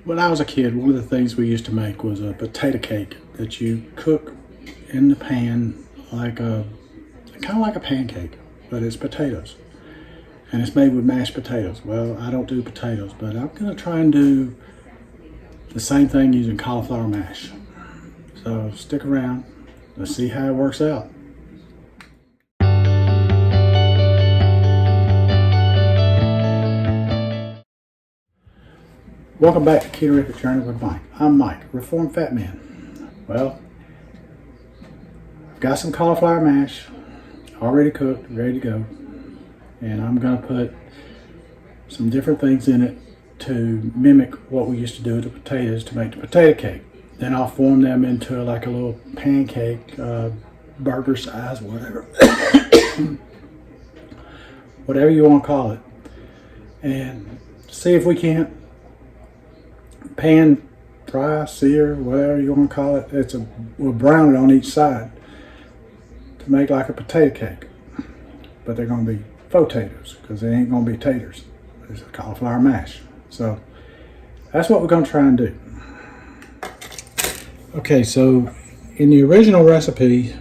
When I was a kid, one of the things we used to make was a potato cake that you cook in the pan like kind of like a pancake, but it's potatoes. And it's made with mashed potatoes. Well, I don't do potatoes, but I'm gonna try and do the same thing using cauliflower mash. So stick around, let's see how it works out. Welcome back to Keto Journey with Mike. I'm Mike, Reformed Fat Man. Well, I've got some cauliflower mash already cooked, ready to go. And I'm gonna put some different things in it to mimic what we used to do with the potatoes to make the potato cake. Then I'll form them into like a little pancake, burger size, whatever. Whatever you want to call it. And see if we can't pan fry, sear, whatever you want to call it. We'll brown it on each side to make like a potato cake. But they're going to be potatoes because they ain't going to be taters. It's a cauliflower mash. So that's what we're going to try and do. Okay, so in the original recipe,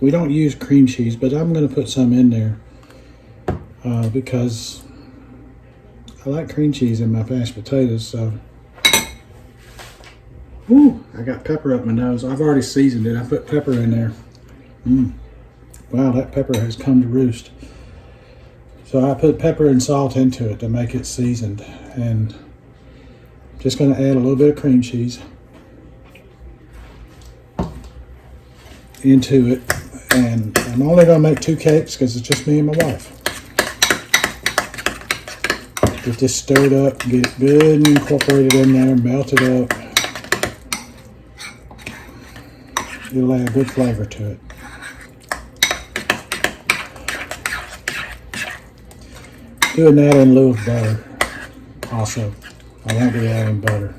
we don't use cream cheese, but I'm going to put some in there because I like cream cheese in my mashed potatoes. So, ooh, I got pepper up my nose. I've already seasoned it. I put pepper in there. Wow, that pepper has come to roost. So I put pepper and salt into it to make it seasoned. And just going to add a little bit of cream cheese into it. And I'm only going to make 2 cakes because it's just me and my wife. Get this stirred up, get it good and incorporated in there, melt it up. It'll add a good flavor to it. Doing that in lieu of butter also. I won't be adding butter.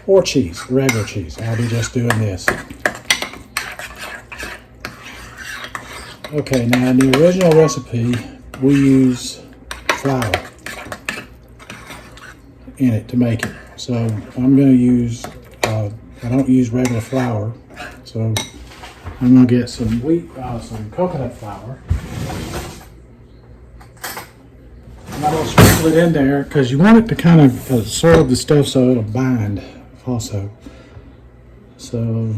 Or cheese, regular cheese. I'll be just doing this. Okay, now in the original recipe, we use flour in it to make it. So I'm going to use, I don't use regular flour. So I'm going to get some some coconut flour. I'm going to sprinkle it in there because you want it to kind of absorb the stuff so it'll bind also. So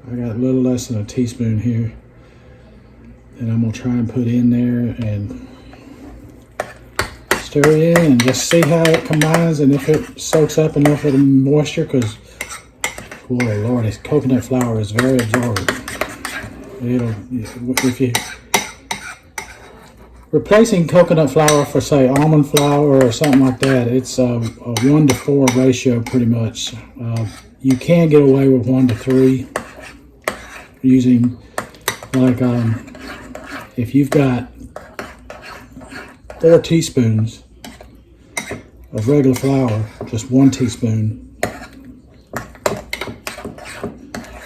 I got a little less than a teaspoon here. And I'm going to try and put in there and stir it in and just see how it combines and if it soaks up enough of the moisture because, oh Lord, this coconut flour is very absorbent. If you replacing coconut flour for say almond flour or something like that, it's a 1 to 4 ratio pretty much. You can get away with 1 to 3 using like if you've got 4 teaspoons of regular flour, just 1 teaspoon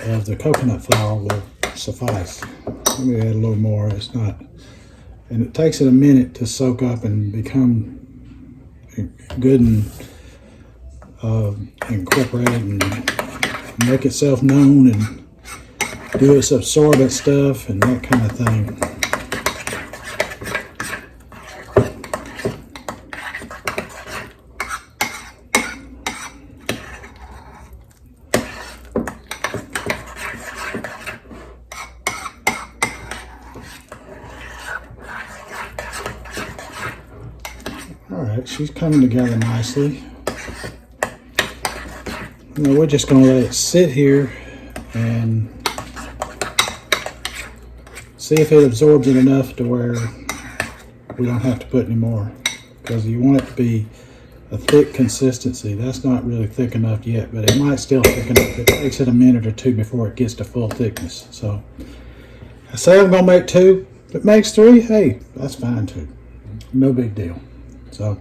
of the coconut flour will suffice. Let me add a little more. It's not. And it takes it a minute to soak up and become good and incorporated and make itself known and do its absorbent stuff and that kind of thing. Alright, she's coming together nicely. Now we're just going to let it sit here and see if it absorbs it enough to where we don't have to put any more. Because you want it to be a thick consistency. That's not really thick enough yet, but it might still thicken up. It takes it a minute or 2 before it gets to full thickness. So I say I'm going to make 2. If it makes 3, hey, that's fine too. No big deal. So,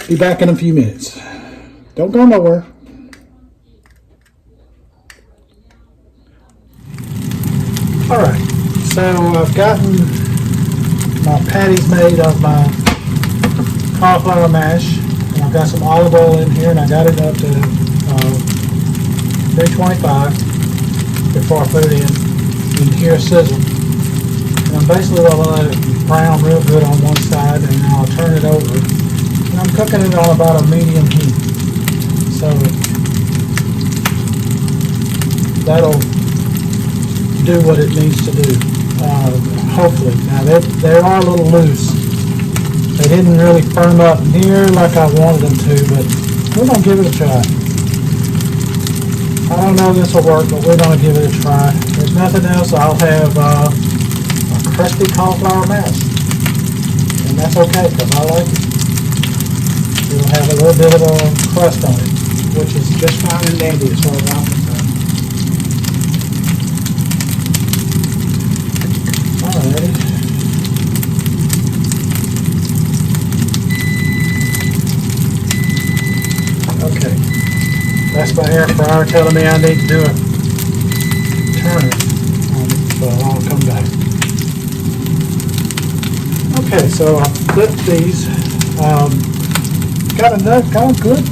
be back in a few minutes. Don't go nowhere. Alright, so I've gotten my patties made of my cauliflower mash. And I've got some olive oil in here, and I got it up to 325 before I put it in. You can hear a sizzle. And I'm basically going to let it brown real good on one side, and then I'll turn it over. And I'm cooking it on about a medium heat. So that'll do what it needs to do, hopefully. Now they are a little loose. They didn't really firm up near like I wanted them to, but we're going to give it a try. I don't know if this will work, but we're going to give it a try. If there's nothing else, I'll have a crusted cauliflower mash. And that's okay, because I like it. It'll have a little bit of a crust on it, which is just fine and dandy as far as I'm concerned. Alrighty. Okay. That's my air fryer telling me I need to do a turn. So I'll come back. Okay, so I flipped these. Got a good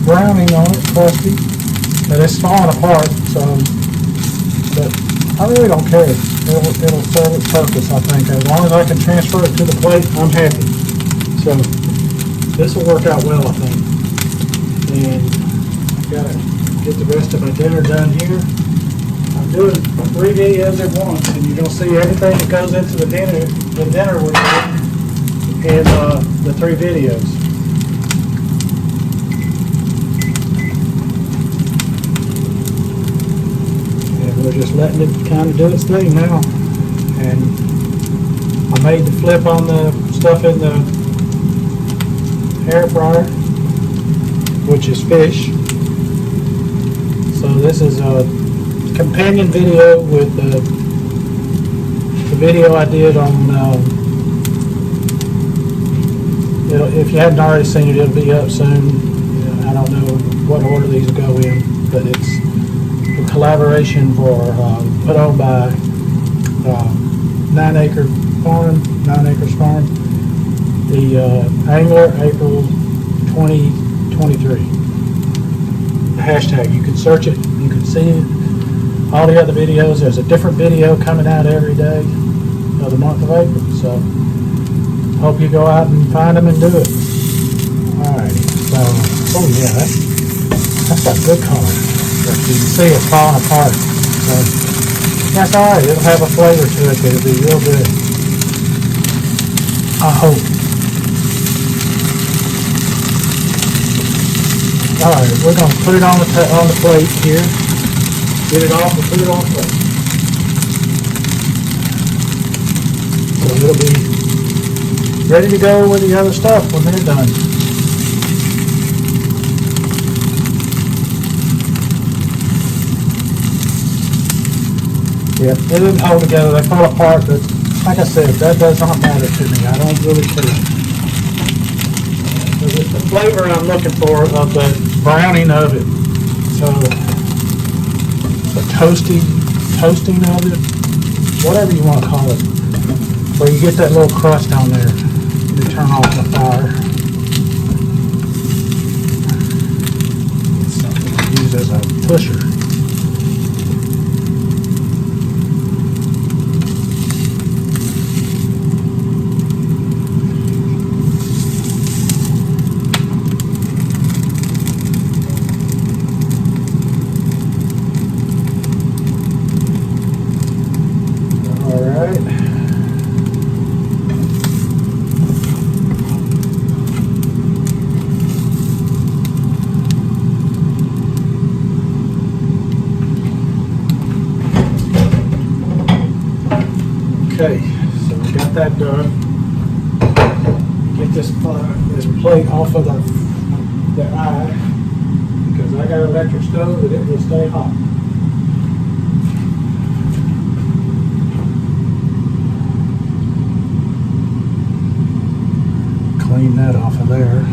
browning on it, crusty, but it's falling apart. So, but I really don't care. It'll serve its purpose, I think. As long as I can transfer it to the plate, I'm happy. So this will work out well, I think. And I've got to get the rest of my dinner done here. I'm doing 3 videos at once, and you're gonna see everything that goes into the dinner we're doing in the 3 videos. We're just letting it kind of do its thing now. And I made the flip on the stuff in the air fryer, which is fish. So this is a companion video with the video I did on, if you hadn't already seen it, it'll be up soon. I don't know what order these go in, but it's collaboration for put on by 9 Acres Farm, the Angler, April 2023. The hashtag, you can search it, you can see it. All the other videos, there's a different video coming out every day of the month of April, so hope you go out and find them and do it. Alright, so, oh yeah, that's got good color. You can see it falling apart. So that's alright. It'll have a flavor to it that'll be real good. I hope. Alright, we're going to put it on the plate here. Get it off and put it on the plate. So it'll be ready to go with the other stuff when they're done. Yeah, they didn't hold together, they fall apart, but like I said, that does not matter to me. I don't really care. It's the flavor I'm looking for of the browning of it. So, the toasting of it, whatever you want to call it, where you get that little crust on there. You turn off the fire. It's something to use as a pusher. Okay, so we got that done. Get this plate off of the eye, because I got an electric stove and it will stay hot. Clean that off of there.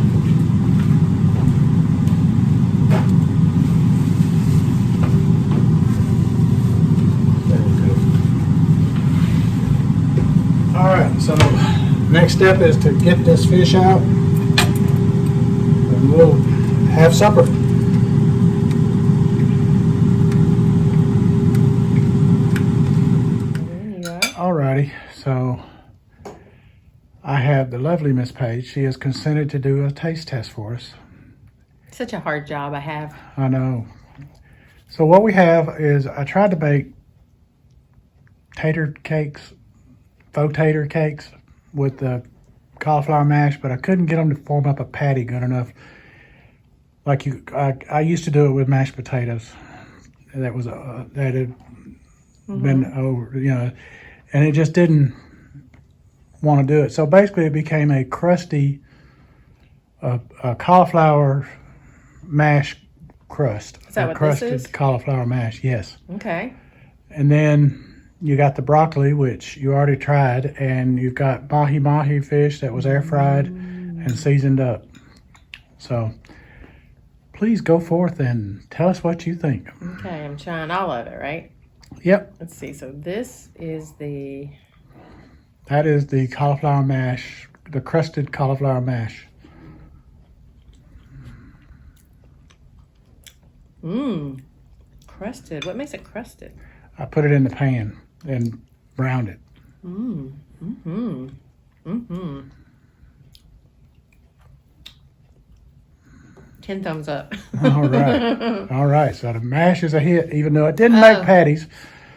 Alright, so next step is to get this fish out. and we'll have supper. Alrighty, so I have the lovely Miss Page. She has consented to do a taste test for us. Such a hard job I have. I know. So what we have is I tried to make tater cakes, faux tater cakes with the cauliflower mash, but I couldn't get them to form up a patty good enough. Like I used to do it with mashed potatoes. That had been over, you know, and it just didn't want to do it. So basically, it became a crusty cauliflower mash crust. Is that what crusted this is? Cauliflower mash, yes. Okay. And then you got the broccoli, which you already tried, and you've got mahi fish that was air fried and seasoned up. So please go forth and tell us what you think. Okay, I'm trying all of it, right? Yep. Let's see. So this is the... That is the cauliflower mash, the crusted cauliflower mash. Crusted. What makes it crusted? I put it in the pan and browned it. 10 thumbs up. All right. All right. So the mash is a hit, even though it didn't make patties.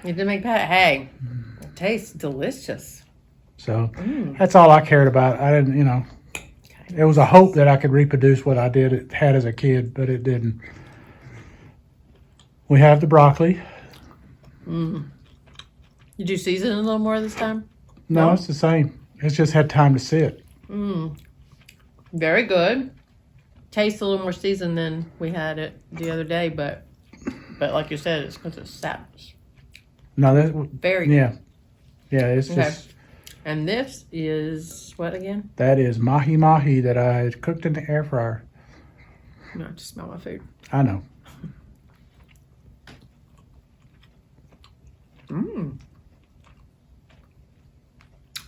It didn't make patties. Hey, it tastes delicious. So that's all I cared about. I didn't, you know, it was a hope that I could reproduce what I had as a kid, but it didn't. We have the broccoli. Did you season it a little more this time? No, it's the same. It's just had time to sit. Very good. Tastes a little more seasoned than we had it the other day, but like you said, it's because it's saps. No, that's Very good. Yeah. Yeah, it's just... And this is what again? That is mahi that I cooked in the air fryer. No, I just smell my food. I know.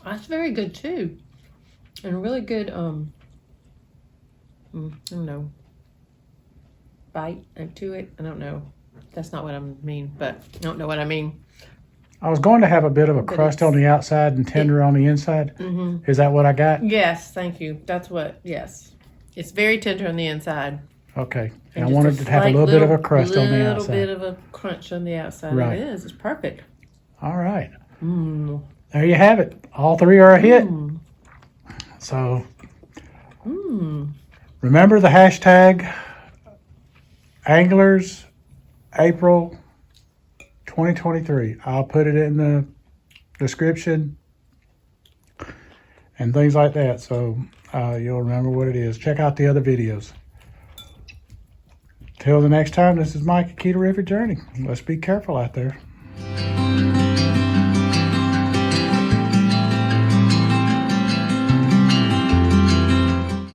That's very good too. And really good, I don't know, bite to it. I don't know. That's not what I mean, but I don't know what I mean. I was going to have a bit of a crust on the outside and tender on the inside. Is that what I got? Yes, thank you. That's what, yes. It's very tender on the inside. Okay. And I wanted to have a little bit of a crust on the outside. A little bit of a crunch on the outside. Right. It is. It's perfect. All right. There you have it. All three are a hit. So remember the hashtag Anglers April 2023. I'll put it in the description and things like that, so you'll remember what it is. Check out the other videos. Till the next time, this is Mike at Keto Journey. Let's be careful out there.